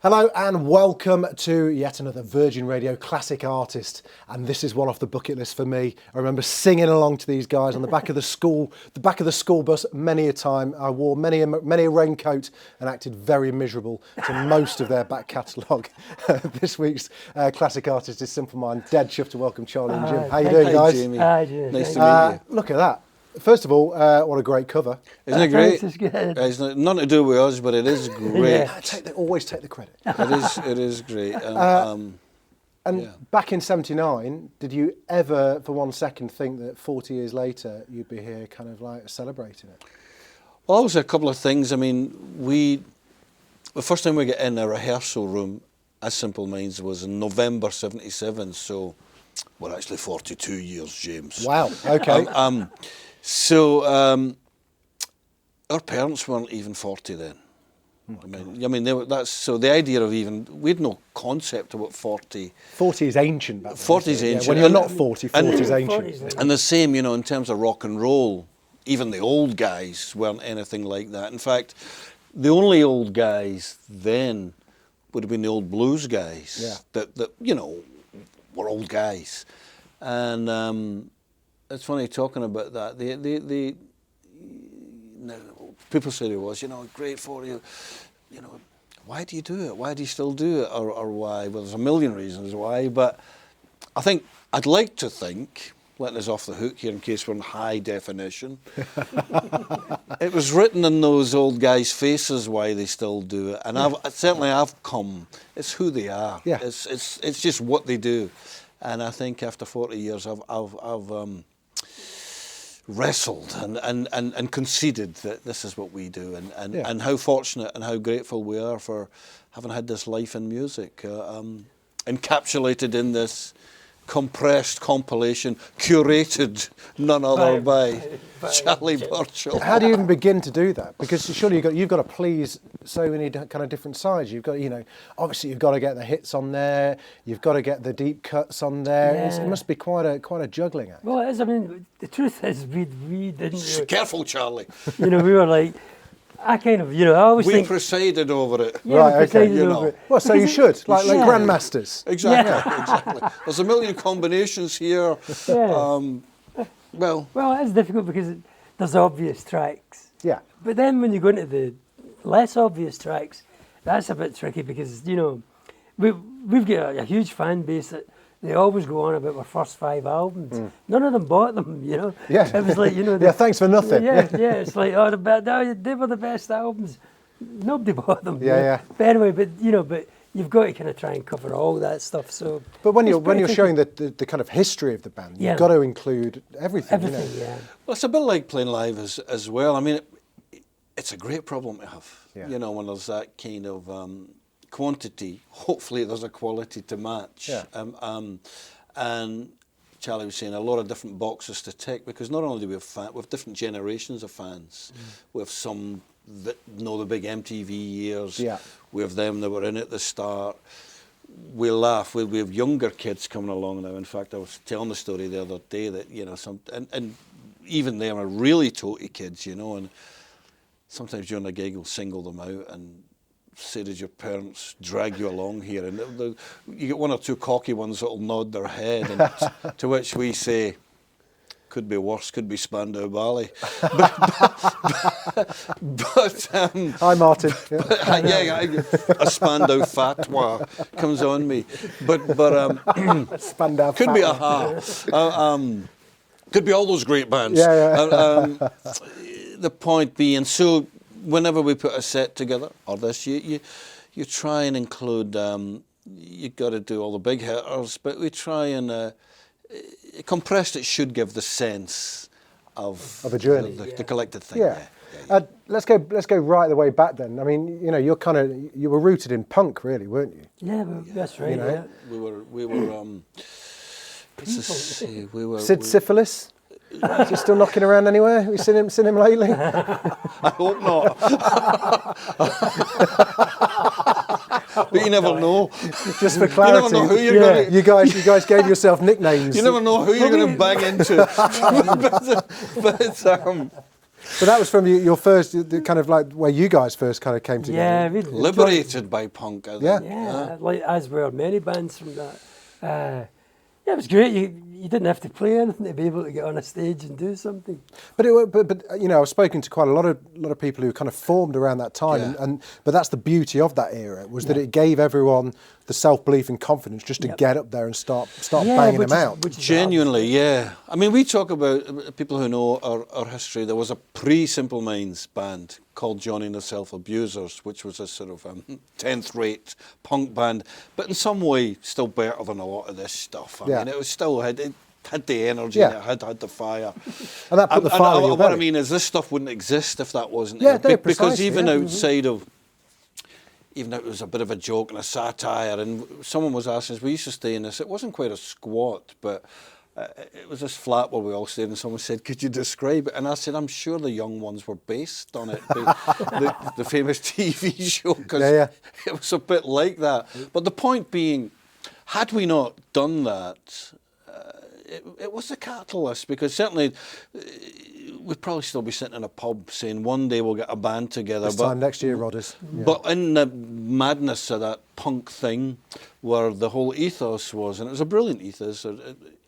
Hello and welcome to yet another Virgin Radio classic artist, and this is one off the bucket list for me. I remember singing along to these guys on the back of the school bus many a time. I wore many a raincoat and acted very miserable to most of their back catalogue. This week's classic artist is Simple Mind. Dead chuffed to welcome Charlie and Jim. How you doing, guys? Jamie. Hi, Jim. Nice to meet you. Look at that. First of all, what a great cover. Isn't it great? It's good. It's nothing to do with us, but it is great. Yeah. Always take the credit. It is great. Back in '79, did you ever, for one second, think that 40 years later you'd be here, kind of like celebrating it? Well, there was a couple of things. I mean, the first time we got in a rehearsal room as Simple Minds was in November '77. So we're actually 42 years, James. Wow. Okay. So our parents weren't even 40 then. I mean, that's so the idea of we had no concept of what 40. 40 is ancient. Back then, 40 is ancient. Yeah, when you're not 40, 40 is ancient. And the same, in terms of rock and roll, even the old guys weren't anything like that. In fact, the only old guys then would have been the old blues guys. Yeah. That were old guys. And it's funny talking about that. People say to us, great for you. Why do you do it? Why do you still do it? Or why? Well, there's a million reasons why. But I think I'd like to think, letting us off the hook here in case we're in high definition, it was written in those old guys' faces why they still do it. And I've come. It's who they are. Yeah. It's just what they do. And I think after 40 years, I've wrestled and conceded that this is what we do, and how fortunate and how grateful we are for having had this life in music, encapsulated in this compressed compilation, curated none other by Charlie Burchill. How do you even begin to do that? Because surely you've got to please so many kind of different sides. You've got, obviously you've got to get the hits on there. You've got to get the deep cuts on there. Yeah. It must be quite a juggling act. Well, it is. I mean, the truth is, we didn't. Careful, Charlie. We were like, I kind of, I always We think. presided over it. Yeah, Right, we okay, presided over it. Well, so you should, like grandmasters. Exactly. There's a million combinations here. Yeah. Well, it's difficult because there's obvious tracks. Yeah. But then when you go into the less obvious tracks, that's a bit tricky because, we've got a huge fan base that they always go on about our first 5 albums. None of them bought them, Yeah. It was like, Yeah, thanks for nothing. Yeah, it's like, they were the best albums. Nobody bought them. Yeah. But anyway, but you've got to kind of try and cover all that stuff. So, But when you're showing the kind of history of the band, you've got to include everything. Everything, yeah. Well, it's a bit like playing live as well. I mean, it's a great problem to have. Yeah. When there's that kind of quantity. Hopefully, there's a quality to match. Yeah. And Charlie was saying a lot of different boxes to tick because not only do we have different generations of fans. We have some that know the big MTV years. Yeah. We have them that were in at the start. We laugh. We have younger kids coming along now. In fact, I was telling the story the other day that and even them are really toty kids, and sometimes during a gig we'll single them out and say, did your parents drag you along here? And you get one or two cocky ones that'll nod their head, and to which we say, could be worse, could be Spandau Ballet. But Hi, Martin. A Spandau fatwa comes on me. But Spandau could be fatwa. Could be all those great bands. Yeah. The point being, so whenever we put a set together, or this, you try and include, you've got to do all the big hitters, but we try and, compressed it should give the sense of a journey. The collected thing. Yeah. Let's go right the way back then. I mean, you were rooted in punk, really, weren't you? Yeah, that's right. Yeah. We were. Sid Syphilis. Is he still knocking around anywhere? Have you seen him lately? I hope not. But you never know. Just for clarity, you never know who you're going to. You guys gave yourself nicknames. You never know who you're going to bang into. So that was from your first, the kind of like where you guys first kind of came together. Yeah, Liberated by punk, I think. Yeah. Yeah, like as were many bands from that. Yeah, it was great. You didn't have to play anything to be able to get on a stage and do something. But you know, I've spoken to quite a lot of people who kind of formed around that time, Yeah. but that's the beauty of that era was that it gave everyone the self-belief and confidence just to Yep. get up there and start banging them out. Which is Genuinely, yeah. I mean, we talk about, people who know our history, there was a pre-Simple Minds band called Johnny and the Self-Abusers, which was a sort of 10th-rate punk band, but in some way still better than a lot of this stuff. I mean, it was still it had the energy, Yeah. and it had the fire. And that put the fire in your what I belly. mean is this stuff wouldn't exist if that wasn't Yeah, there. no, Because precisely, even yeah. outside of, even though it was a bit of a joke and a satire, and someone was asking us, we used to stay in this, it wasn't quite a squat, but it was this flat where we all stayed, and someone said, could you describe it? And I said, I'm sure the young ones were based on it, the famous TV show, because it was a bit like that. But the point being, had we not done that, it was a catalyst, because certainly we'd probably still be sitting in a pub saying one day we'll get a band together. This time next year, Rodders. Yeah. But in the madness of that punk thing, where the whole ethos was, and it was a brilliant ethos,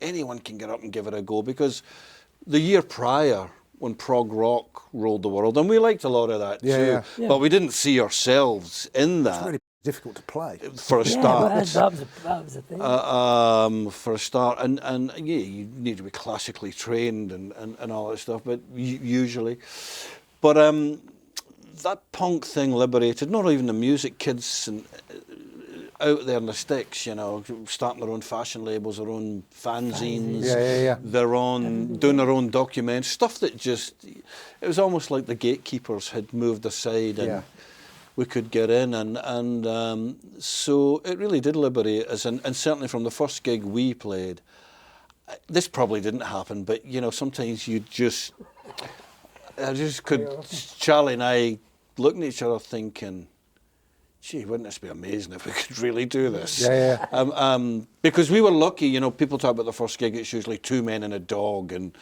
anyone can get up and give it a go, because the year prior, when prog rock ruled the world, and we liked a lot of that too, but we didn't see ourselves in that. It's really difficult to play. For a start. that was a thing. For a start, and yeah, you need to be classically trained and all that stuff, but usually. But that punk thing liberated, not even the music kids and out there in the sticks, you know, starting their own fashion labels, their own fanzines, their own, doing their own documents, stuff that just, it was almost like the gatekeepers had moved aside and we could get in, and so it really did liberate us, and certainly from the first gig we played, this probably didn't happen, but you know, sometimes I just could, Charlie and I looking at each other thinking, gee, wouldn't this be amazing if we could really do this? Because we were lucky, you know, people talk about the first gig, it's usually 2 men and a dog, and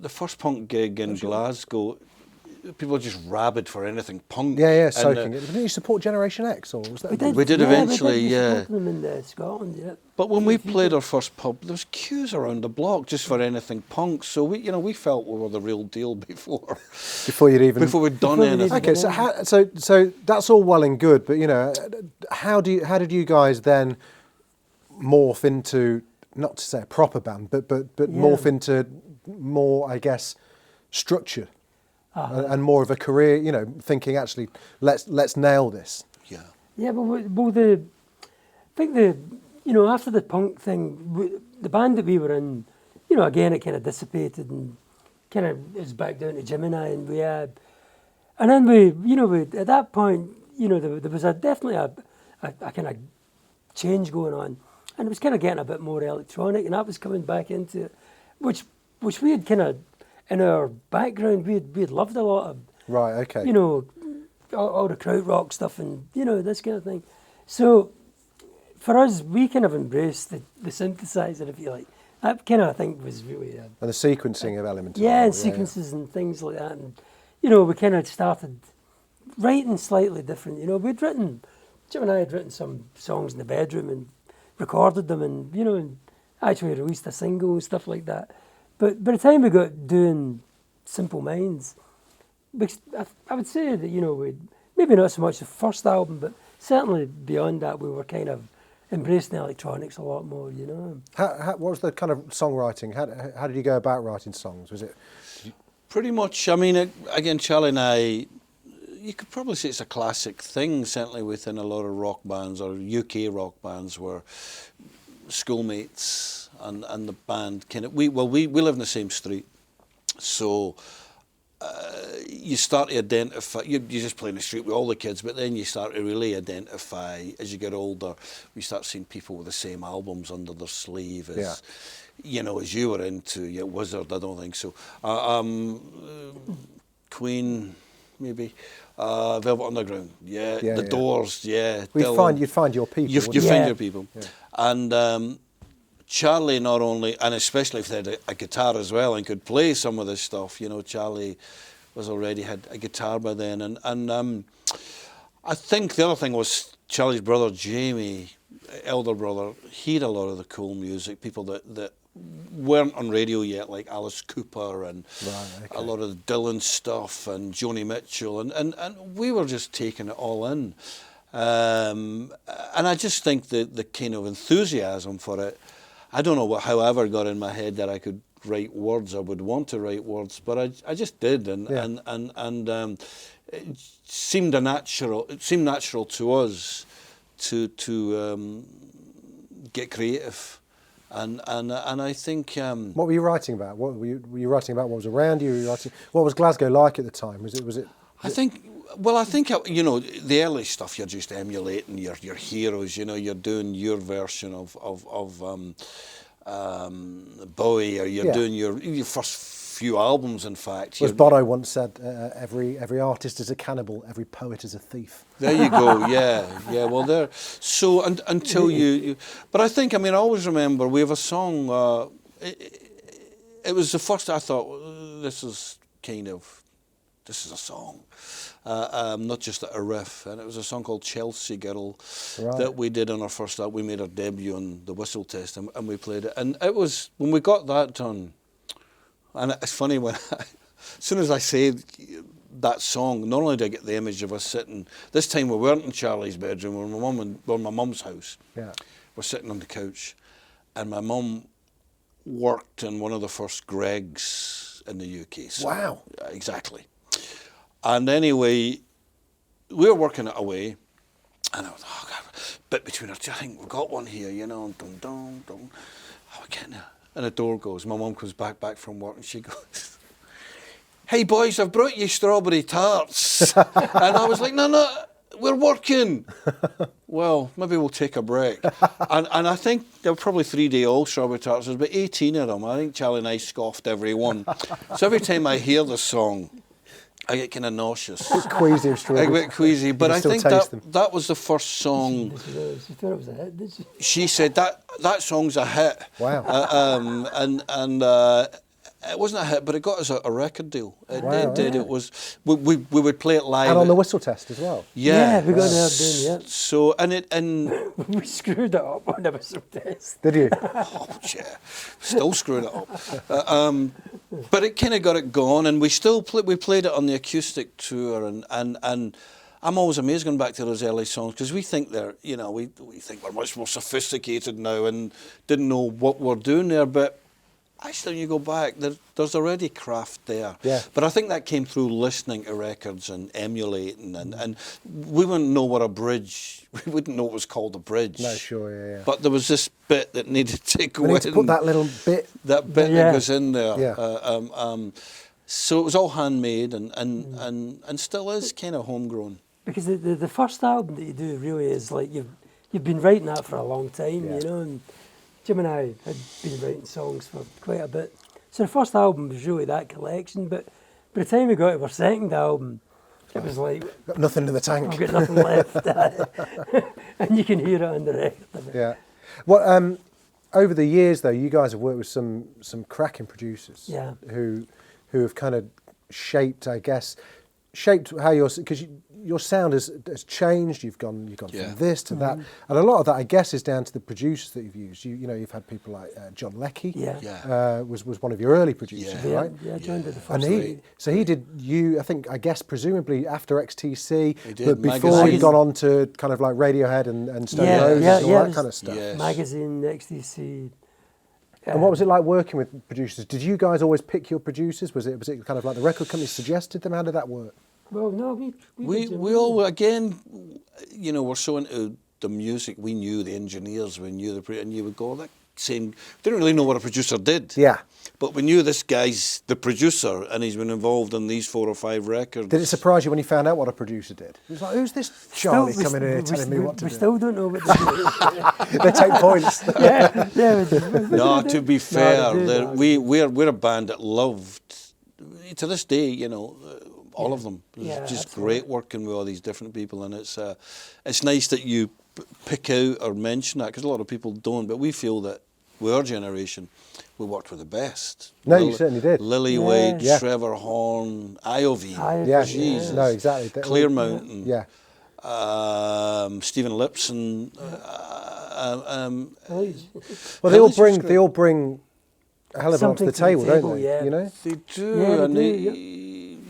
the first punk gig in Glasgow, people are just rabid for anything punk. Soaking it. Didn't you support Generation X, or was that? We did eventually, them in Scotland, But when we played our first pub, there was queues around the block just for anything punk. So we felt we were the real deal before we'd done anything. Okay, so that's all well and good, but you know, how did you guys then morph into, not to say a proper band, but morph into more, I guess, structure? And more of a career, you know, thinking actually, let's nail this. Yeah, but I think you know, after the punk thing, the band that we were in, you know, again, it kind of dissipated and kind of is back down to Jim and I, and then we at that point, you know, there was definitely a kind of change going on, and it was kind of getting a bit more electronic, and that was coming back into it, which we had kind of, in our background, we'd loved a lot of, you know, all the krautrock stuff and, you know, this kind of thing. So for us, we kind of embraced the synthesizer, if you like. That kind of, I think, was really... and the sequencing of elements. Sequences and things like that. And, you know, we kind of started writing slightly different. You know, Jim and I had written some songs in the bedroom and recorded them and, you know, and actually released a single and stuff like that. But by the time we got doing Simple Minds, I would say that, you know, maybe not so much the first album, but certainly beyond that, we were kind of embracing electronics a lot more, you know. What was the kind of songwriting? How did you go about writing songs? Was it? Pretty much, I mean, again, Charlie and I, you could probably say it's a classic thing, certainly within a lot of rock bands or UK rock bands, where schoolmates and the band kind of, we live in the same street, so you start to identify, you're just playing the street with all the kids, but then you start to really identify, as you get older, we start seeing people with the same albums under their sleeve as, you know, as you were into, Wizard, I don't think so. Queen, maybe. Velvet Underground, The Doors, You'd find your people. You find your people. And Charlie not only, and especially if they had a guitar as well and could play some of this stuff, you know, Charlie was already had a guitar by then. And I think the other thing was Charlie's brother, Jamie, elder brother, he had a lot of the cool music, people that weren't on radio yet, like Alice Cooper and a lot of the Dylan stuff and Joni Mitchell, and we were just taking it all in. And I just think the kind of enthusiasm for it, I don't know how I ever got in my head that I could write words, I would want to write words, but I just did, and it seemed natural to us to get creative. And I think... what were you writing about? What were you writing about? What was around you? Were you writing, what was Glasgow like at the time? Was it? I think you know, the early stuff, you're just emulating your heroes. You know, you're doing your version of Bowie, or you're doing your first few albums. In fact, as Bono once said, every artist is a cannibal, every poet is a thief. There you go. Yeah. Well, there. So until you, but I think, I mean, I always remember we have a song. It was the first I thought, this is a song, not just a riff, and it was a song called Chelsea Girl that we did on our first album. We made our debut on the Whistle Test, and we played it, and it was when we got that done. And it's funny when as soon as I say that song, not only did I get the image of us sitting. This time we weren't in Charlie's bedroom. We were in my mum's house. Yeah, we're sitting on the couch, and my mum worked in one of the first Greggs in the UK. So, wow, exactly. And anyway, we were working it away, and I was, oh God, bit between our teeth, I think we've got one here, you know, dum dum dum. Oh, we're getting it. And the door goes. My mum comes back from work, and she goes, "Hey boys, I've brought you strawberry tarts." And I was like, no, we're working. Well, maybe we'll take a break. And I think there were probably 3-day-old strawberry tarts. There's about 18 of them. I think Charlie and I scoffed every one. So every time I hear the song, I get kind of nauseous. A bit queasy of strawberries. I get queasy, but I think that was the first song. She thought it was a hit, did she? She said that song's a hit. Wow. It wasn't a hit, but it got us a record deal. It did. It was. We would play it live. And on the Whistle Test as well. Yeah, we got it down. Yeah. So we screwed it up on the Whistle Test. Did you? Oh yeah, still screwing it up. But it kind of got it going, and we played it on the acoustic tour, and I'm always amazed going back to those early songs, because we think we think we're much more sophisticated now and didn't know what we're doing there, but actually when you go back, there's already craft there. Yeah. But I think that came through listening to records and emulating, and we wouldn't know what a bridge, we wouldn't know it was called a bridge. No, sure, yeah. But there was this bit that needed to go in. To put that little bit. That bit that goes in there. Yeah. So it was all handmade and still is kind of homegrown. Because the first album that you do really is like you've been writing that for a long time, you know, and Jim and I had been writing songs for quite a bit. So the first album was really that collection, but by the time we got to our second album, it was like... Got nothing in the tank. I've got nothing left. And you can hear it on the record. Yeah. Well, over the years, though, you guys have worked with some cracking producers who have kind of shaped how your sound has changed. You've gone from this to that, and a lot of that, I guess, is down to the producers that you've used. You've had people like John Leckie. Was one of your early producers, right? Yeah, John did the first. And he did you. I guess presumably after XTC, but before Magazine. he'd gone on to kind of like Radiohead and Stone Roses and all that kind of stuff. Yes. Magazine, XTC. And what was it like working with producers? Did you guys always pick your producers? Was it kind of like the record company suggested them? How did that work? Well, no, we all, again, we're so into the music. We knew the engineers, we knew and you would go, that saying, didn't really know what a producer did. Yeah. But we knew this guy's the producer, and he's been involved in these 4 or 5 records. Did it surprise you when you found out what a producer did? It was like, who's this Charlie coming in here telling me what to do? We still don't know what to do. They take points. No, to be fair, we're a band that loved, to this day, all of them. It's just great working with all these different people, and it's nice that you pick out or mention that, because a lot of people don't, but we feel that with our generation, we worked with the best. No, you certainly did. Lily Yeah. Wade, Yeah. Trevor Horn, Iovine. Yeah, Jesus. no, exactly. Clear Mountain. Yeah, Stephen Lipson. well, they all bring a hell of a lot to the table, don't they? yeah. You know, They do,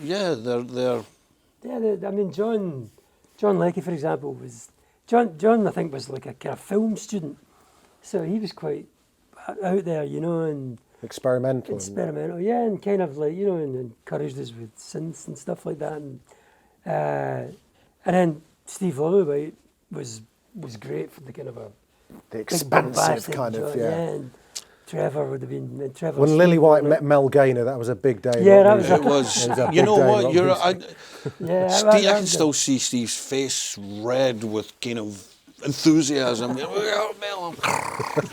Yeah, and they they're. Yeah, I mean, John Leckie, for example, John I think was like a kind of film student, so he was quite out there, you know, and experimental. yeah, and kind of like, you know, and encouraged us with synths and stuff like that, and then Steve Lillywhite was great for the kind of The big expansive bombastic kind of, John, yeah. and Trevor would have been Trevor. When Steve Lily White Lillywhite. met Mel Gaynor, that was a big day. Yeah, that wasn't was it? It was. It was a You big know day, what? rock You're. music. Yeah, I can still see Steve's face red with kind of enthusiasm.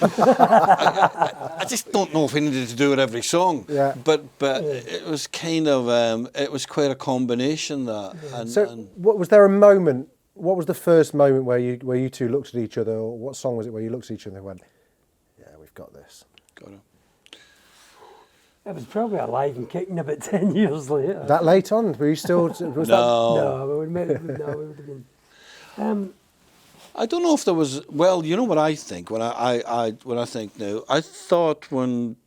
I just don't know if he needed to do it every song. Yeah. But it was kind of it was quite a combination that. And, So, was there a moment? What was the first moment where you two looked at each other, or what song was it where you looked at each other and went, "Yeah, we've got this." got it. It was probably alive and kicking about 10 years later. That late on, were you still? Was No. No, we would have been. I don't know if there was. Well, you know what I think when I think now. I thought when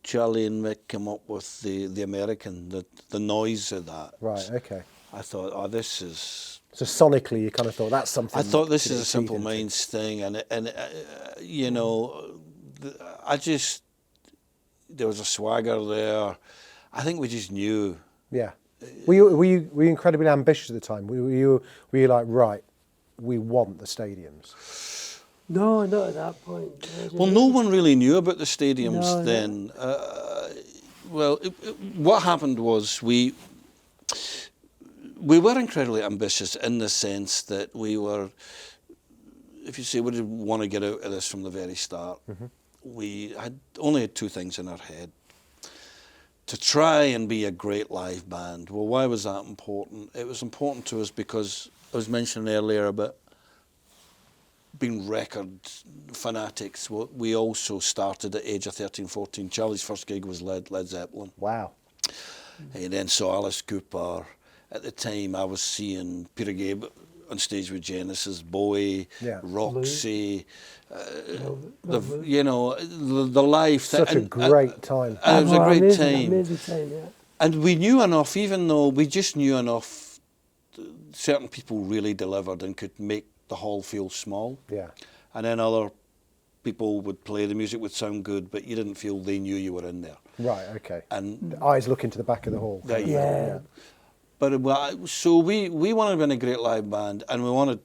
Charlie and Mick came up with the American, the noise of that. Right. Okay. I thought, oh, this is. So sonically, you kind of thought that's something. I thought this to is get a Simple into. Minds thing, and you know, I just there was a swagger there. I think we just knew. Yeah. Were you incredibly ambitious at the time? Were you like, right, we want the stadiums? No, not at that point. Well, no one really knew about the stadiums No, no. then. What happened was we were incredibly ambitious in the sense that we were, if you say we did want to get out of this from the very start, we had only had two things in our head. To try and be a great live band. Well, why was that important? It was important to us because I was mentioning earlier about being record fanatics. We also started at the age of 13, 14. Charlie's first gig was Led Zeppelin. Wow. He then saw Alice Cooper. At the time, I was seeing Peter Gabe on stage with Genesis, Bowie, Yeah. Roxy, Velvet. you know, the live thing. Such a great time. And it was a great time. Amazing time, yeah. And we knew enough, even though we just knew enough, certain people really delivered and could make the hall feel small. Yeah. And then other people would play, the music would sound good, but you didn't feel they knew you were in there. Right. Okay. And Eyes look into the back of the hall. There you go. Yeah. But so we wanted to be in a great live band, and we wanted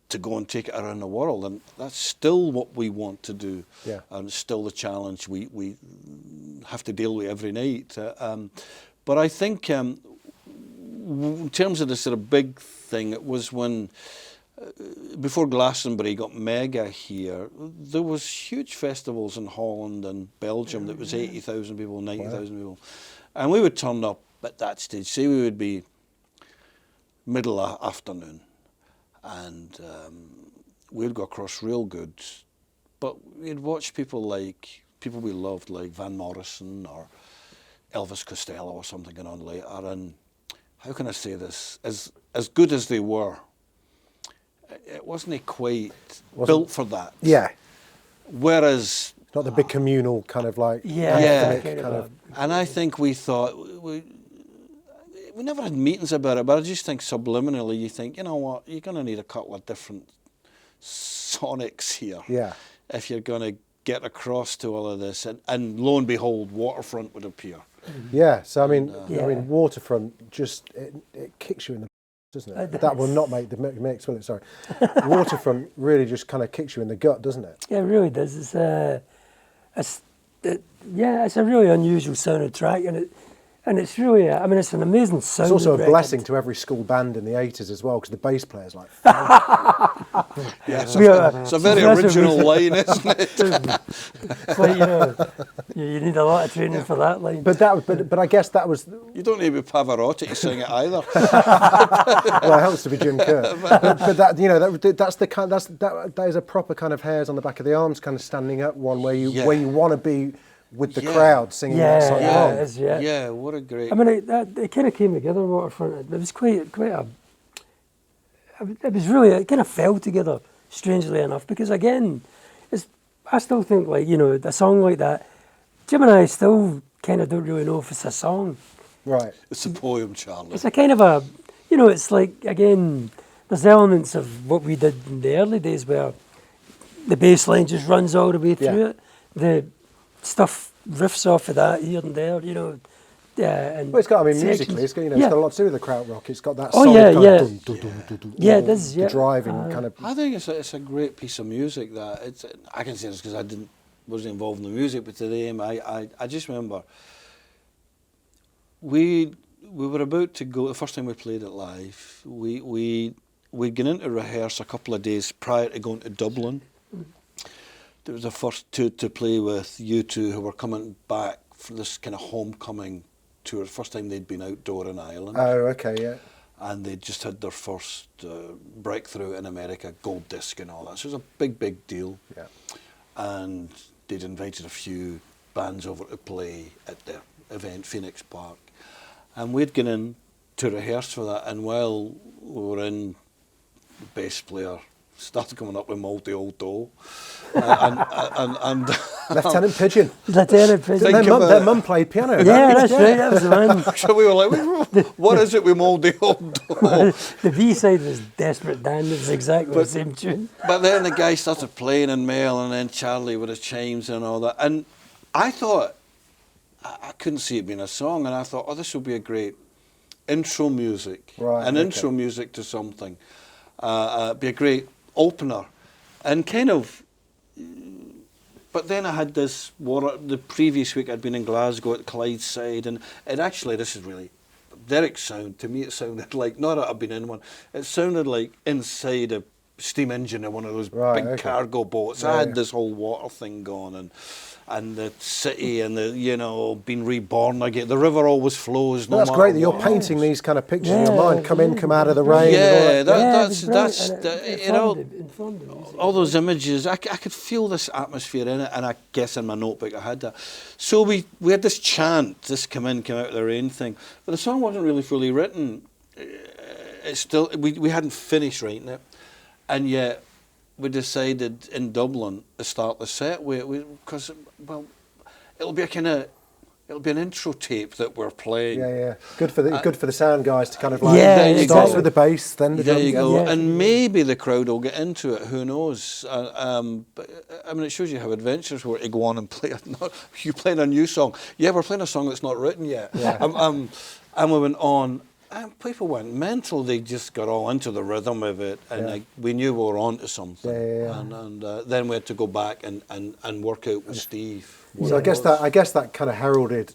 to go and take it around the world, and that's still what we want to do. Yeah. And it's still the challenge we have to deal with every night. But I think in terms of the sort of big thing, it was when before Glastonbury got mega here, there was huge festivals in Holland and Belgium that was 80,000 people, 90,000 people, and we would turn up at that stage. Say we would be middle afternoon, and we'd go across real good, but we'd watch people we loved, like Van Morrison or Elvis Costello or something going on later, and how can I say this? As good as they were, it wasn't quite built for that. Yeah. Whereas Not the big communal kind of like. Yeah, Yeah. kind of and I think we thought, we never had meetings about it, but I just think subliminally you think, you know what, you're going to need a couple of different sonics here Yeah. if you're going to get across to all of this. And lo and behold, Waterfront would appear. Yeah. So I mean, Yeah. Waterfront just it kicks you in the, doesn't it? It That will does. not make the mix, will it? Sorry. Waterfront really just kind of kicks you in the gut, doesn't it? Yeah, it really does. It's a really unusual sounding track, and it's really, I mean, it's an amazing sound. It's also a blessing to every school band in the 80s as well, because the bass player's like, It's a very original line, isn't it? It's like, you know, You need a lot of training for that line. But I guess that was. You don't need to be Pavarotti to sing it either. Well, it helps to be Jim Kerr. but that, you know, that's the kind. That is a proper kind of hairs on the back of the arms kind of standing up one where you want to be with the crowd singing that song along. Yeah, what a great. I mean, it kind of came together, Waterfront. It was quite a. It was really, it kind of fell together, strangely enough, because again, I still think, like, you know, a song like that, Jim and I still kind of don't really know if it's a song. Right. It's a poem, Charlie. It's a kind of a, you know, it's like, again, there's elements of what we did in the early days where the bass line just runs all the way through it. The stuff riffs off of that here and there, you know. And well, it's got, I mean, sections. musically, it's got, you know, it's got a lot to do with the krautrock. It's got that Oh, solid yeah, kind yeah. of Yeah, it is, the driving kind of. I think it's a great piece of music. That it's. I can say this because wasn't involved in the music, but today I just remember we were about to go. The first time we played it live, we'd gone into rehearse a couple of days prior to going to Dublin. There was the first to play with U2, who were coming back for this kind of homecoming tour. The first time they'd been outdoor in Ireland. Oh, okay, yeah. And they just had their first breakthrough in America, gold disc and all that. So it was a big deal. Yeah. And they'd invited a few bands over to play at their event, Phoenix Park. And we'd gone in to rehearse for that. And while we were in, the bass player started coming up with Multi Old Dough. and Lieutenant Pigeon. Lieutenant Pigeon. Their mum played piano. Yeah, that's right, that was the man. So we were like, what is it with Multi Old Dough? The B-side was Desperate Dan, it was exactly the same tune. But then the guy started playing in Mail, and then Charlie with his chimes and all that. And I thought, I couldn't see it being a song, and I thought, oh, this will be a great intro music. Right, Intro music to something. Be a great opener. And kind of, but then I had this, the previous week I'd been in Glasgow at Clydeside, and actually, this is really, Derek's sound, to me it sounded like, not that I've been in one, it sounded like inside a steam engine in one of those big cargo boats. I had this whole water thing going, and the city and the, you know, being reborn again. The river always flows. Well, that's great that you're painting these kind of pictures in your mind. Come out of the rain. Yeah, and all that. that's you know, all those images. I could feel this atmosphere in it, and I guess in my notebook I had that. So we had this chant, this come out of the rain thing, but the song wasn't really fully written. It's still we hadn't finished writing it, and yet we decided in Dublin to start the set because it'll be an intro tape that we're playing. Yeah. Good for the sound guys to kind of starts with the bass, then the there you go, Yeah. and maybe the crowd will get into it. Who knows? But I mean, it shows you how adventurous we were to go on and play. You playing a new song? Yeah, we're playing a song that's not written yet. Yeah. And we went on. And people went mental. They just got all into the rhythm of it, and we knew we were on to something. Yeah. And then we had to go back and work out with Steve. So I guess that kind of heralded,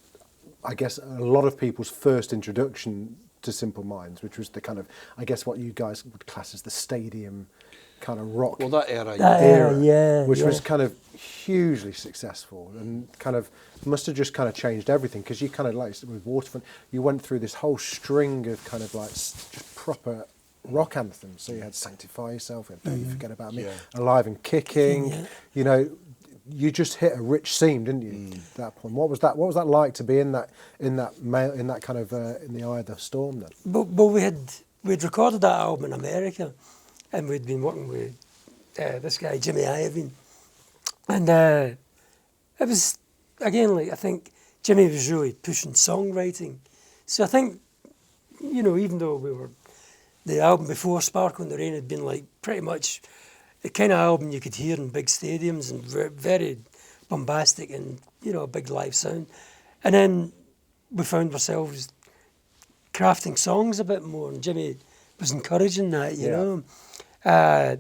I guess, a lot of people's first introduction to Simple Minds, which was the kind of, I guess, what you guys would class as the stadium kind of rock. Well, that era, which was kind of hugely successful and kind of must have just kind of changed everything, because you kind of, like with Waterfront, you went through this whole string of kind of like just proper rock anthems. So you had Sanctify Yourself, you had Don't You Forget About Me, Alive and Kicking. You know, you just hit a rich seam, didn't you? At that point, what was that like to be in that kind of in the eye of the storm then? But we'd recorded that album in America, and we'd been working with this guy Jimmy Iovine, and it was again, like, I think Jimmy was really pushing songwriting. So I think, you know, even though the album before Sparkle in the Rain had been like pretty much the kind of album you could hear in big stadiums and very bombastic and, you know, a big live sound. And then we found ourselves crafting songs a bit more, and Jimmy was encouraging that, you know. I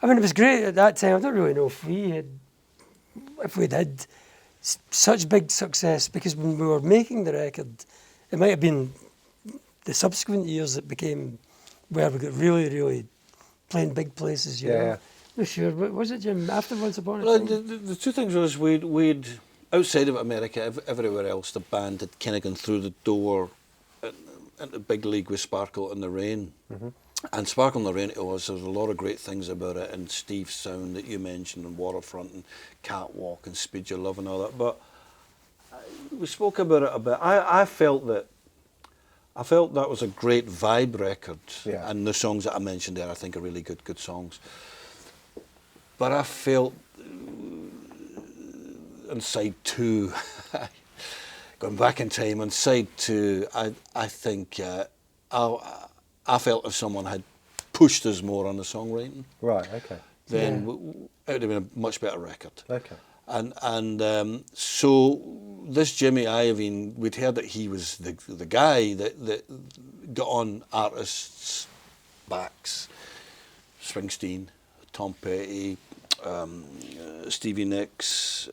mean, it was great at that time. I don't really know if we'd had such big success, because when we were making the record, it might have been the subsequent years that became where we got really playing big places, you know. Not sure, but was it, Jim, after Once Upon a Time? The two things was we'd outside of America, everywhere else, the band had kind of gone through the door into big league with Sparkle in the Rain. And Sparkle in the Rain, there was a lot of great things about it, and Steve's sound that you mentioned, and Waterfront, and Catwalk, and Speed Your Love, and all that. But we spoke about it a bit. I felt that was a great vibe record, and the songs that I mentioned there, I think, are really good songs. But I felt on side 2, going back in time, on side 2, I think I felt if someone had pushed us more on the songwriting, Right. Okay. then it would have been a much better record. Okay. And so this Jimmy Iovine, we'd heard that he was the guy that got on artists' backs. Springsteen, Tom Petty, Stevie Nicks.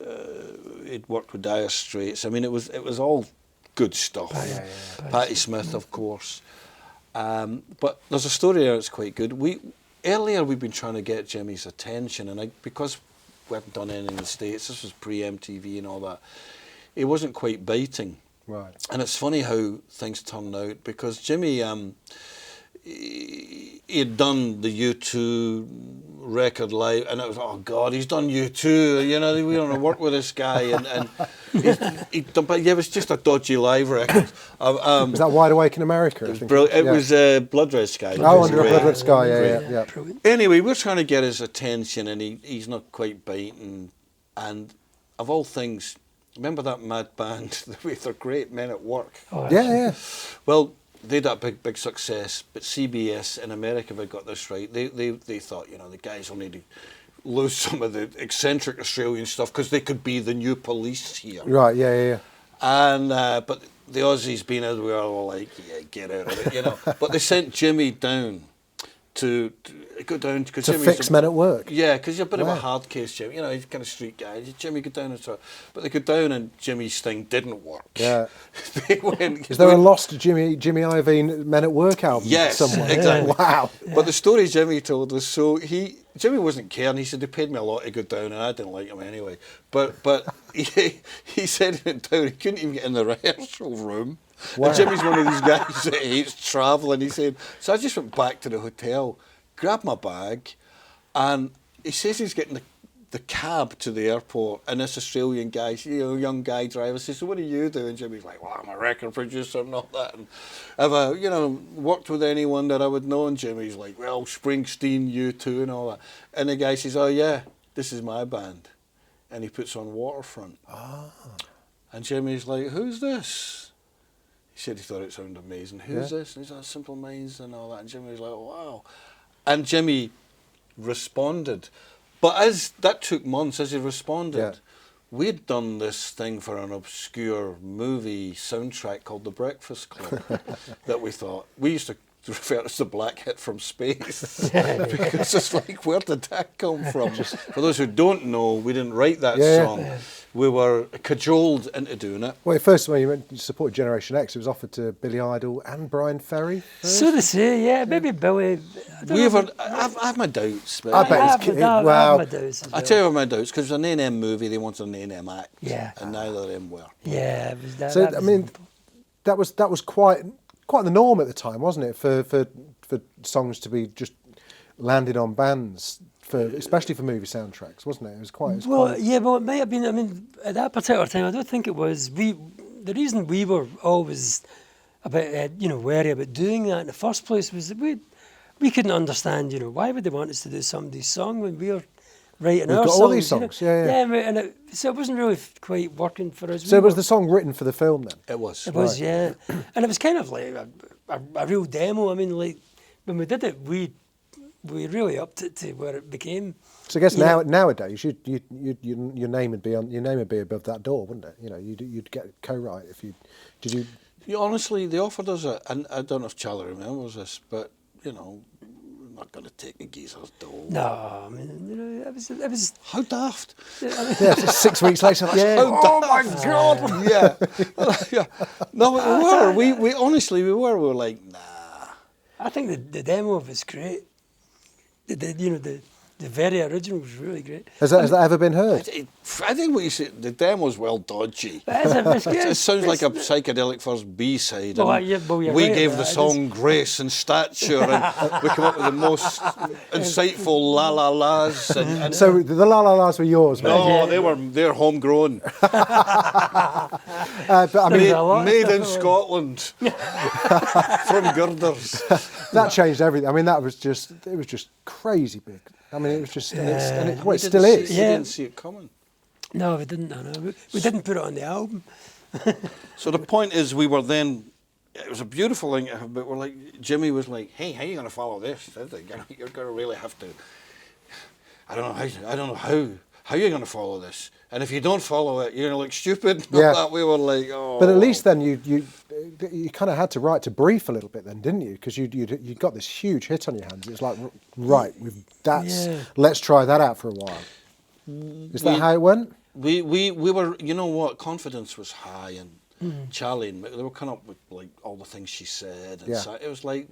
He'd worked with Dire Straits. I mean, it was all good stuff. Patti Smith, of course. But there's a story there that's quite good. Earlier we'd been trying to get Jimmy's attention, and because we hadn't done anything in the States, this was pre-MTV and all that, he wasn't quite biting. Right. And it's funny how things turned out, because Jimmy, he had done the U2 record live, and it was, oh God, he's done U2, you know, we don't want to work with this guy, and he'd done, but yeah, it was just a dodgy live record. Was that Wide Awake in America? It was brilliant. It was Blood Red Sky. Oh, Under a Blood Red Sky, yeah. Anyway, we're trying to get his attention, and he's not quite biting. And of all things, remember that Mad Band? They're great men at work. Oh, Yeah. Well, they had that big success, but CBS in America, if I got this right, they thought, you know, the guys will need to lose some of the eccentric Australian stuff because they could be the new Police here. Right, yeah. And but the Aussies being as we are, all like, yeah, get out of it, you know. But they sent Jimmy down to go down because To fix Men at Work. Yeah, because you're a bit of a hard case, Jimmy. You know, he's kind of street guy. Jimmy, go down and so. But they go down, and Jimmy's thing didn't work. Yeah. They went. Is there a lost Jimmy Iovine Men at Work album? Yes, somewhere? exactly. Wow. But the story Jimmy told was, so Jimmy wasn't caring. He said they paid me a lot to go down, and I didn't like him anyway. But he said he went down. He couldn't even get in the rehearsal room. Wow. And Jimmy's one of these guys that hates travelling. He said, so I just went back to the hotel, grabbed my bag, and he says he's getting the cab to the airport, and this Australian guy, young guy driver, says, so what do you do? And Jimmy's like, well, I'm a record producer and all that. And have I, worked with anyone that I would know? And Jimmy's like, well, Springsteen, U2 and all that. And the guy says, oh yeah, this is my band. And he puts on Waterfront. And Jimmy's like, who's this? He said he thought it sounded amazing. Who's this? And he's like, Simple Minds and all that. And Jimmy was like, wow. And Jimmy responded. But as that took months, as he responded, we'd done this thing for an obscure movie soundtrack called The Breakfast Club that we thought, we used to refer to as the black hit from space. Because it's like, where did that come from? For those who don't know, we didn't write that song. We were cajoled into doing it. Well, first of all, you supported Generation X. It was offered to Billy Idol and Brian Ferry. So they say, yeah, maybe Billy. I've my doubts. But I bet it's my doubts as well. I tell you my doubts, because it was an A&M movie, they wanted an A&M act. Yeah. And neither of them were. Yeah. It was that, So, that I mean, that was quite the norm at the time, wasn't it, for songs to be just landed on bands, especially for movie soundtracks, wasn't it? It was quite. Yeah, but it might have been. I mean, at that particular time, I don't think it was. The reason we were always about wary about doing that in the first place was that we couldn't understand. Why would they want us to do somebody's song when we were writing our songs? We've got all these songs, so it wasn't really quite working for us. So was the song written for the film then? It was. It was, yeah. And it was kind of like a real demo. I mean, like, when we did it, we really upped it to where it became. So I guess nowadays your name would be above that door, wouldn't it? You'd get co-write if you did you. Honestly, they offered us and I don't know if Charlie remembers this, but we're not going to take a geezer's dough. No, I mean, it was. How daft! Yeah, 6 weeks later. Oh my God! Yeah. No, we were. We honestly we were like, nah. I think the demo was great. The the very original was really great. Has that ever been heard? I think what you said, the demo's well dodgy. But it's good. It sounds like a psychedelic first B-side. Well, and you're we right gave about the that. song grace and stature, and we come up with the most insightful la-la-las. And So the La La Las were yours, mate. no, they're homegrown. But I mean, There's a lot of Made stuff in on. Scotland. From girders. that changed everything. I mean, it was just crazy big. I mean, it was just, and it We still didn't is. see- We didn't see it coming. No, we didn't. No. We didn't put it on the album. So the point is, we were then. It was a beautiful thing, but we're like, Jimmy was like, "Hey, how are you going to follow this? You're going to really have to. I don't know how you're going to follow this. And if you don't follow it, you're going to look stupid." Yeah. That we were like, "Oh." But at least then you kind of had to write to brief a little bit then, didn't you? Because you got this huge hit on your hands. It's like, right, Yeah. let's try that out for a while. Is that how it went? We were, you know what? Confidence was high, and Charlie and Mick, they were coming up with like all the things she said, and Yeah. so it was like,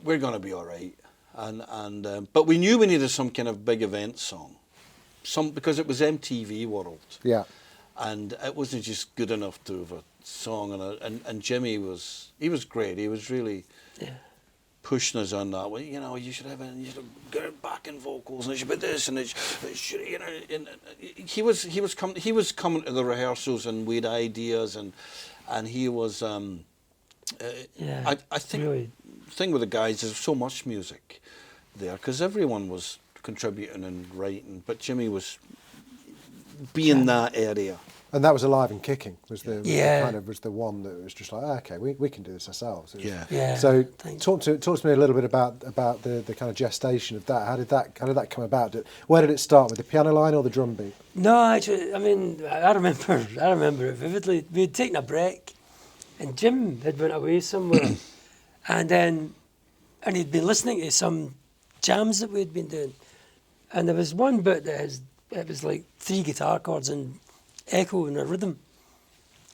we're going to be all right. And but we knew we needed some kind of big event song, because it was MTV World. Yeah. And it wasn't just good enough to have a song, and Jimmy was great. He was really pushing us on that. Well, you know, you should get back in vocals, and it should be this, and it should, you know. And he was coming to the rehearsals, and we had ideas, and he was. I think really. the thing with the guys is so much music there, because everyone was contributing and writing, but Jimmy was being that area. And that was Alive and Kicking was the Yeah. kind of was the one that was just like, okay, we can do this ourselves. It was- Yeah. Yeah. So thanks. talk to me a little bit about the kind of gestation of that. How did that come about? Where did it start, with the piano line or the drum beat? No, actually, I mean, I remember it vividly. We had taken a break, and Jim had went away somewhere, and he'd been listening to some jams that we'd been doing, and there was one bit it was like 3 guitar chords and echo and a rhythm,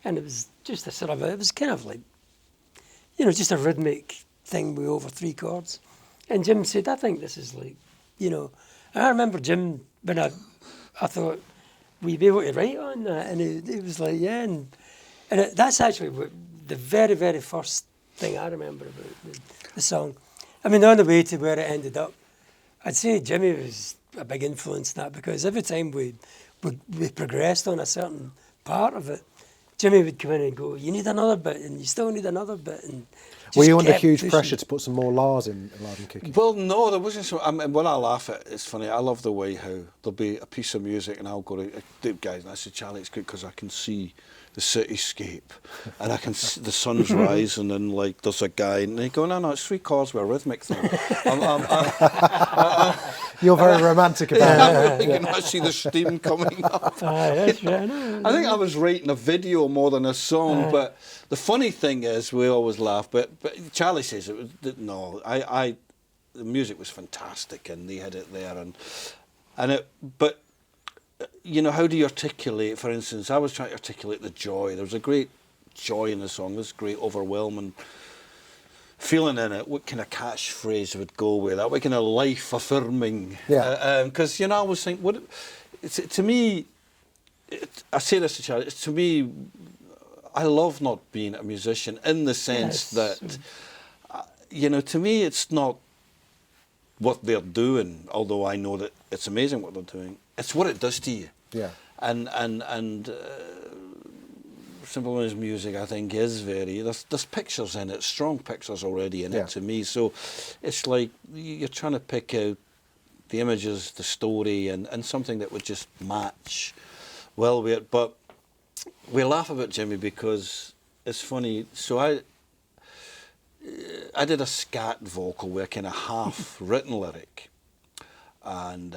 and it was just it was kind of like, you know, just a rhythmic thing with over 3 chords, and Jim said, I think this is like, you know, and I remember Jim, when I thought, will you be able to write on that? And he was like, yeah, and that's actually the very, very first thing I remember about the song. I mean, on the way to where it ended up, I'd say Jimmy was a big influence in that, because every time we progressed on a certain part of it, Jimmy would come in and go, you need another bit, and you still need another bit. And Were just you under kept huge pushing. pressure to put some more Lars in Alive and Kicking? Well, no, there wasn't. So, I mean, when I laugh at it, it's funny. I love the way how there'll be a piece of music, and I'll go to the guys, and I say, Charlie, it's good because I can see the cityscape, and I can see the sun's rising, and like there's a guy, and they go, no, it's 3 chords with a rhythmic thing. You're very romantic about it. You can see the steam coming up. That's right, I know. I think I was writing a video more than a song, but the funny thing is, we always laugh. But Charlie says it was no. The music was fantastic, and they had it there, and it. But you know, how do you articulate? For instance, I was trying to articulate the joy. There was a great joy in the song. This great overwhelming feeling in it. What kind of catchphrase would go with that? What kind of life affirming? Yeah. Because you know, I was thinking, to me. I say this to Charlie. To me, I love not being a musician in the sense that, you know, to me it's not what they're doing. Although I know that it's amazing what they're doing. It's what it does to you. Yeah. And Simple Man's music, I think, is very. There's pictures in it, strong pictures already in it to me. So it's like you're trying to pick out the images, the story, and something that would just match well with it. But we laugh about Jimmy because it's funny. So I did a scat vocal with a kind of half written lyric, and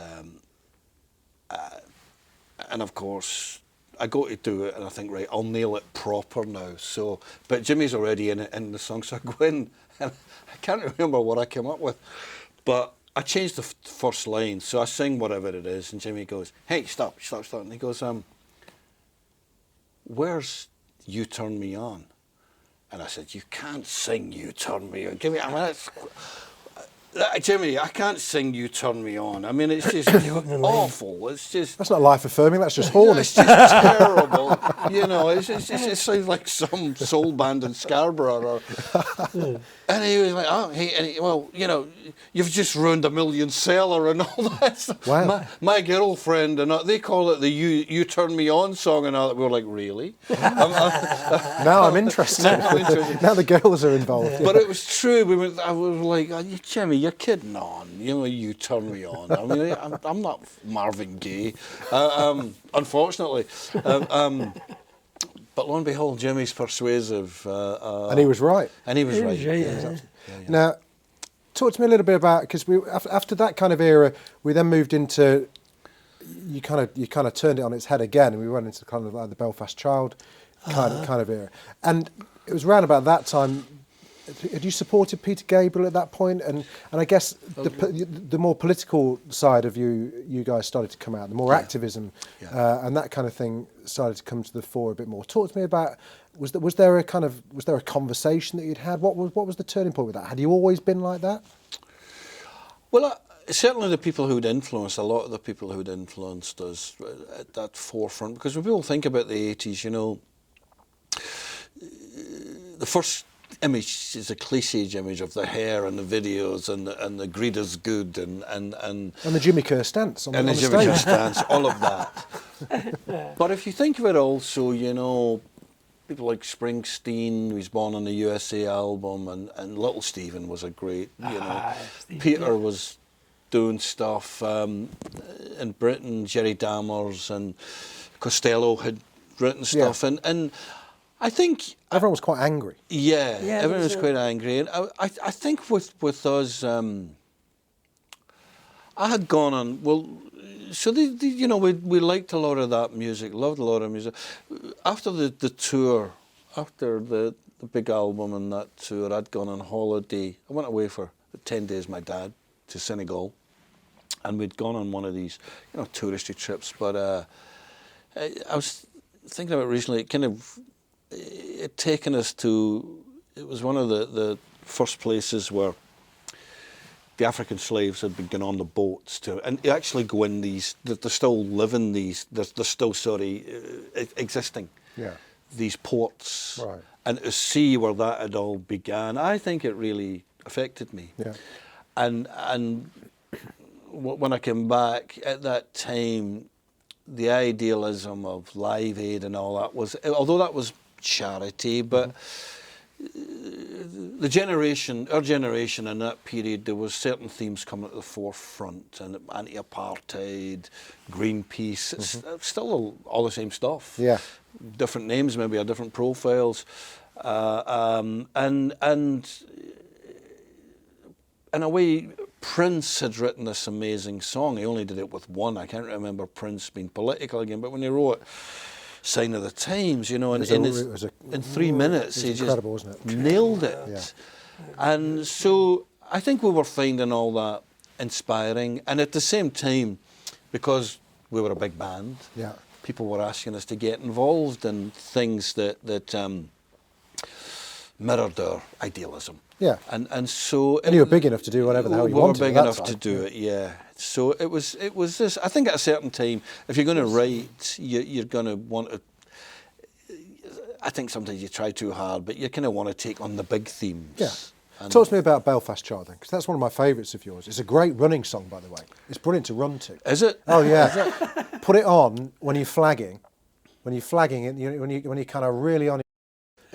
of course I go to do it, and I think, right, I'll nail it proper now. So, but Jimmy's already in it in the song, so I go in, and I can't remember what I came up with, but I changed the first line. So I sing whatever it is, and Jimmy goes, "Hey, stop!" And he goes, "Where's You Turn Me On?" And I said, "You can't sing You Turn Me On. Give me." I mean, Jimmy, I can't sing "You Turn Me On." I mean, it's just awful. It's just. That's not life affirming. That's just horny. It's just terrible. You know, it sounds like some soul band in Scarborough. And he was like, "Oh, well, you know, you've just ruined a million seller and all that." Wow. My girlfriend and they call it the "You Turn Me On" song, and all that. We were like, "Really?" Now I'm interested. Now the girls are involved. But it was true. I was like, "Oh, Jimmy, you're kidding on. You know, you turn me on." I mean, I'm not Marvin Gaye, unfortunately. But lo and behold, Jimmy's persuasive. And he was right. And he was right. Yeah. Now, talk to me a little bit about, because after that kind of era, we then moved into, you kind of turned it on its head again, and we went into kind of like the Belfast Child kind of era. And it was around about that time. Had you supported Peter Gabriel at that point? And I guess the more political side of you guys started to come out, the more activism and that kind of thing started to come to the fore a bit more. Talk to me about, was there a conversation that you'd had? What was the turning point with that? Had you always been like that? Well, certainly the people who'd influenced, a lot of the people who'd influenced us at that forefront, because when people think about the 80s, you know, the first image is a cliched image of the hair and the videos and the greed is good and the Jimmy Kerr stance on the stage. Jimmy Kerr stance, all of that. But if you think of it also, you know, people like Springsteen, who was born on the USA album, and Little Steven was a great, you know. Peter was doing stuff in Britain. Jerry Dammers and Costello had written stuff, and I think everyone was quite angry. Yeah, everyone was quite angry, and I think with us, I had gone on. Well, so you know, we liked a lot of that music, loved a lot of music. After the tour, after the big album and that tour, I'd gone on holiday. I went away for 10 days with my dad to Senegal, and we'd gone on one of these, you know, touristy trips. But I was thinking about it recently. It had taken us to, it was one of the first places where the African slaves had been going on the boats to, and you actually go in these, they still live in these, they're still, existing, these ports. Right. And to see where that had all began, I think it really affected me. Yeah. And when I came back at that time, the idealism of Live Aid and all that was, although that was charity, but our generation in that period, there was certain themes coming to the forefront, and anti-apartheid, Greenpeace, it's still all the same stuff. Yeah, different names, maybe, or different profiles, and in a way, Prince had written this amazing song. He only did it with one. I can't remember Prince being political again, but when he wrote Sign of the Times, you know, in 3 minutes, he just nailed it. Yeah. And so I think we were finding all that inspiring. And at the same time, because we were a big band, people were asking us to get involved in things that mirrored our idealism. Yeah. And so... And you were big enough to do whatever the hell you wanted. We were big enough to do it, yeah. So it was this, I think at a certain time, if you're going to write, you're going to want to, I think sometimes you try too hard, but you kind of want to take on the big themes. Yeah. And talk to me about Belfast Child then, because that's one of my favourites of yours. It's a great running song, by the way. It's brilliant to run to. Is it? Oh, yeah. Put it on when you're flagging. When you're flagging it, when you're kind of really on it.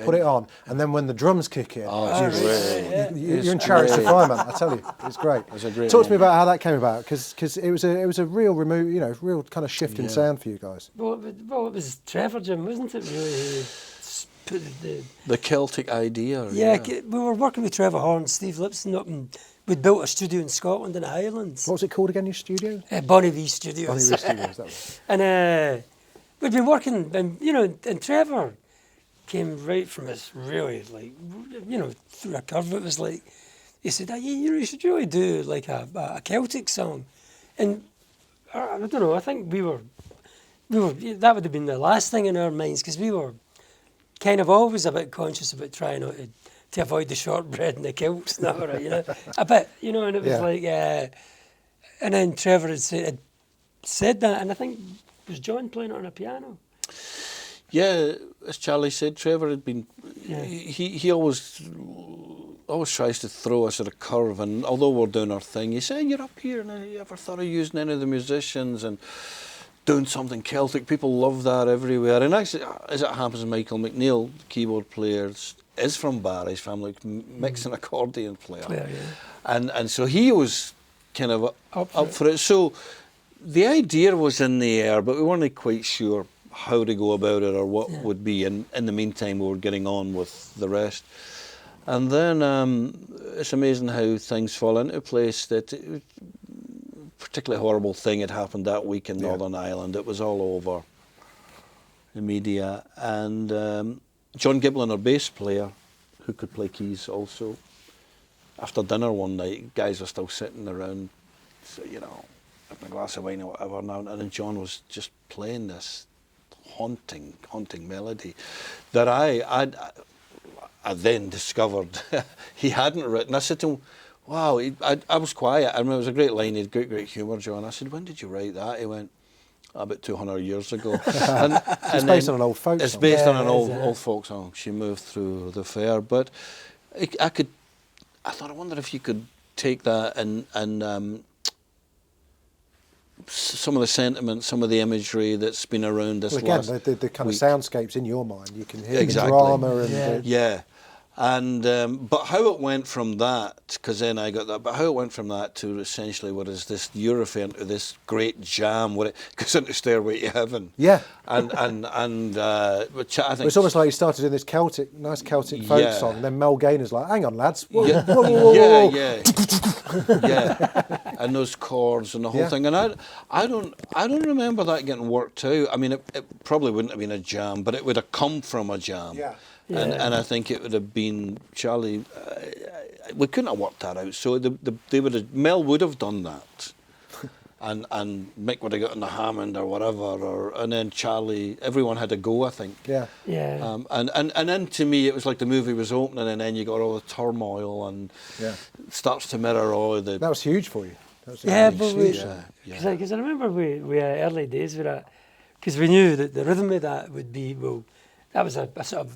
Put it on, and then when the drums kick in, you're in Chariots of Fire, man. I tell you, it's great. Talk to me about how that came about, because it was a real real kind of shift in sound for you guys. Well, it was Trevor, Jim, wasn't it? Really, put the Celtic idea. Yeah, we were working with Trevor Horn, Steve Lipson up, and we'd built a studio in Scotland in the Highlands. What was it called again? Your studio? Bonnevie Studios. Bonnevie Studios. That was. And we'd been working, and Trevor came right from us, really, through a curve. It was like, he said, you should really do like a Celtic song. And I don't know, I think we were, that would have been the last thing in our minds, because we were kind of always a bit conscious about trying not to to avoid the shortbread and the kilts and all right, you know, a bit, you know, and it was like, and then Trevor had said that, and I think, was John playing it on a piano? Yeah, as Charlie said, Trevor had been, he always tries to throw us at a curve, and although we're doing our thing, he said, you're up here, and you ever thought of using any of the musicians and doing something Celtic? People love that everywhere. And actually, as it happens, Michael McNeil, the keyboard player, is from Barry's family, mixing accordion player. And so he was kind of up for it. So the idea was in the air, but we weren't quite sure how to go about it or what would be. And in the meantime, we were getting on with the rest. And then it's amazing how things fall into place. That particularly horrible thing had happened that week in Northern Ireland. It was all over the media. And John Giblin, our bass player, who could play keys also, after dinner one night, guys are still sitting around, you know, having a glass of wine or whatever, and then John was just playing this haunting melody that I then discovered he hadn't written. I said to him, wow, I was quiet. I remember it was a great line, he had great humour, John. I said, when did you write that? He went, about 200 years ago. And it's based on an old folk song. It's based on an old folk song, She Moved Through the Fair. But I thought, I wonder if you could take that and some of the sentiment, some of the imagery that's been around this last the kind week. of soundscapes in your mind, you can hear Exactly. the drama and and but how it went from that, because then I got that, but how it went from that to essentially what is this, you're referring to this great jam where it goes into Stairway to Heaven. Yeah. Which I think it's almost like you started in this nice Celtic folk song, and then Mel Gaynor's like, hang on lads, whoa. And those chords and the whole thing, and I don't remember that getting worked out. I mean, it probably wouldn't have been a jam, but it would have come from a jam. And I think it would have been Charlie. We couldn't have worked that out. So Mel would have done that, and Mick would have gotten the Hammond or whatever, and then Charlie. Everyone had a go, I think. And then to me, it was like the movie was opening, and then you got all the turmoil, and starts to mirror all the. That was huge for you. Because I remember we early days with that, because we knew that the rhythm of that would be that was a sort of.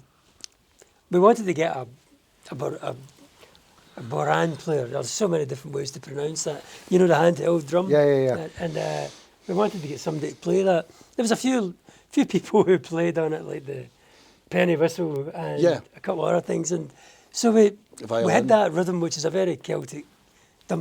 We wanted to get a Boran player. There's so many different ways to pronounce that. You know, the handheld drum. And we wanted to get somebody to play that. There was a few people who played on it, like the penny whistle and a couple of other things. And so we had that rhythm, which is a very Celtic. You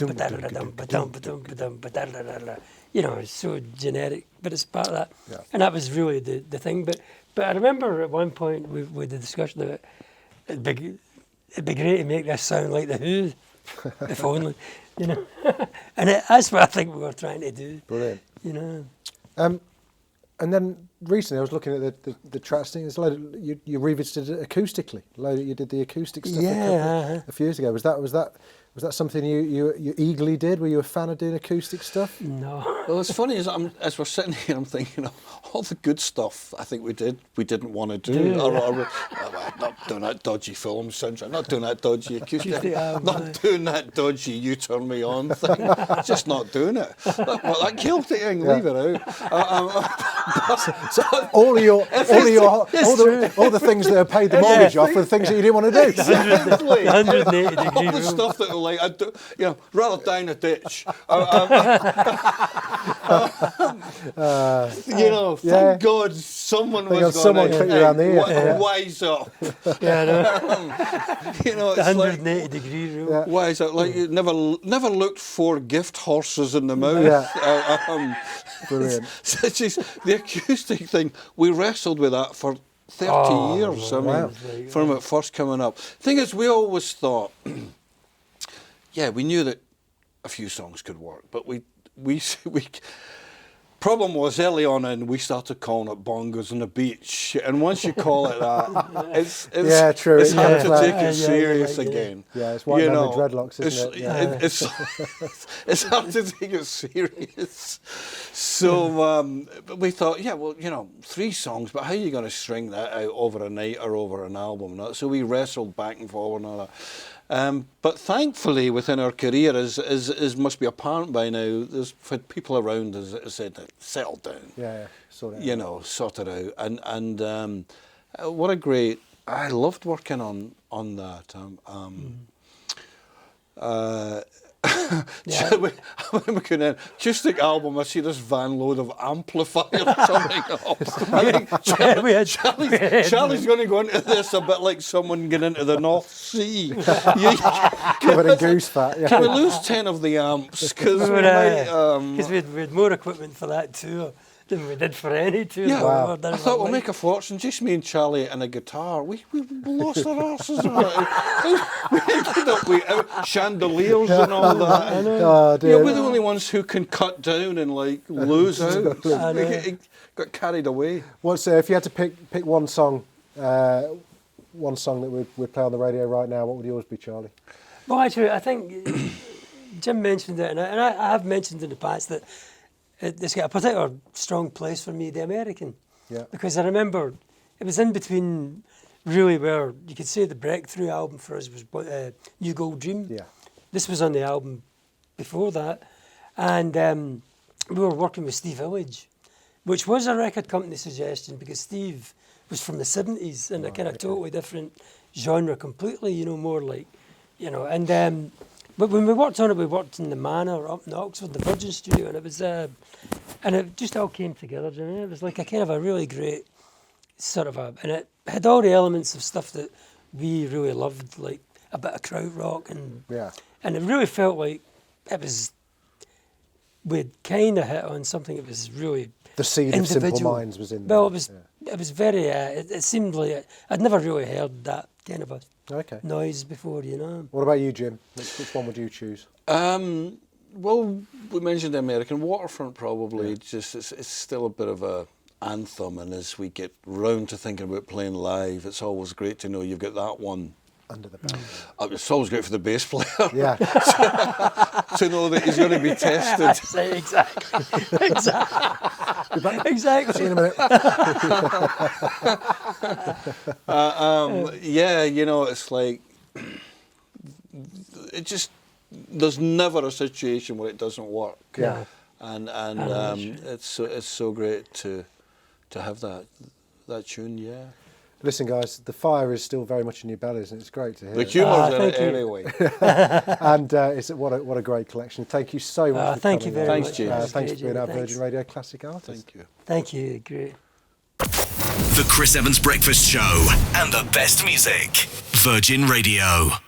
know, it's so generic, but it's part of that. And that was really the thing. But I remember at one point with the discussion of it, it'd be great to make this sound like The Who, if only, you know. And that's what I think we were trying to do. Brilliant. You know. And then recently I was looking at the tracks thing. You revisited it acoustically. You did the acoustic stuff a few years ago. Was that something you eagerly did? Were you a fan of doing acoustic stuff? No. Well, it's funny as we're sitting here, I'm thinking, all the good stuff I think we didn't want to do. Not doing that dodgy film soundtrack, not doing that dodgy acoustic, not doing that dodgy You Turn Me On thing, just not doing it. That Celtic thing, leave it out. So all the things that are paid the mortgage off are the things that you didn't want to do. Exactly. 180 degree all the stuff that like I do, rather down a ditch. Thank God someone was going to around the ear. Wise up. It's 180 degree rule. Wise up. Like you never looked for gift horses in the mouth. Brilliant. The acoustic thing, we wrestled with that for 30 years. From it first coming up. Thing is, we always thought, we knew that a few songs could work, but we problem was early on, and we started calling it bongos on the beach. And once you call it that, it's Yeah, true. It's hard Yeah. to take it serious yeah. again. Yeah, it's white You man know, with dreadlocks, isn't it? Yeah. It's hard to take it serious. So but we thought, yeah, well, 3 songs, but how are you going to string that out over a night or over an album? So we wrestled back and forward and all that. But thankfully, within our career, as must be apparent by now, there's people around us that said, settle down. Yeah, sort it out. Sort it out. And what a great... I loved working on that. When we came in, acoustic album, I see this van load of amplifiers coming up. I think Charlie's going to go into this a bit like someone getting into the North Sea. Covered in goose fat. Yeah. Can we lose 10 of the amps? Because we had more equipment for that tour than we did for any tour. Yeah, Wow. I thought we'll make a fortune. Just me and Charlie and a guitar. We lost our asses on it. We ended up with chandeliers and all that. Oh, dear. We're the only ones who can cut down and lose out. We got carried away. If you had to pick one song that we play on the radio right now, what would yours be, Charlie? Well, actually, I think Jim mentioned it, and I have mentioned in the past that it's got a particular strong place for me, The American. Yeah. Because I remember it was in between, really, where you could say the breakthrough album for us was New Gold Dream. Yeah. This was on the album before that. And we were working with Steve Village, which was a record company suggestion because Steve was from the 70s and a kind of totally different genre completely, more like, and... But when we worked on it, we worked in the Manor up in Oxford, the Virgin Studio, and it was, and it just all came together. And it was like a kind of a really great and it had all the elements of stuff that we really loved, like a bit of krautrock, and it really felt like we'd kind of hit on something that was really The seed individual. of Simple Minds was in there. Well, it was very. It seemed like I'd never really heard that kind of a noise before, What about you, Jim? Which one would you choose? Well, we mentioned the American Waterfront probably. It's still a bit of a anthem, and as we get round to thinking about playing live, it's always great to know you've got that one under the belt. It's always great for the bass player. Yeah. To know that he's going to be tested. Exactly. Exactly. See you in a minute. It's like there's never a situation where it doesn't work. Yeah. And it's so great to have that tune. Yeah. Listen, guys, the fire is still very much in your bellies, and it's great to hear. The humour's in it anyway. And what a great collection. Thank you so much for thank coming. you very Thanks, much. James. Thanks for being our Virgin Radio Classic Artist. Thank you. Thank you. Great. The Chris Evans Breakfast Show and the best music. Virgin Radio.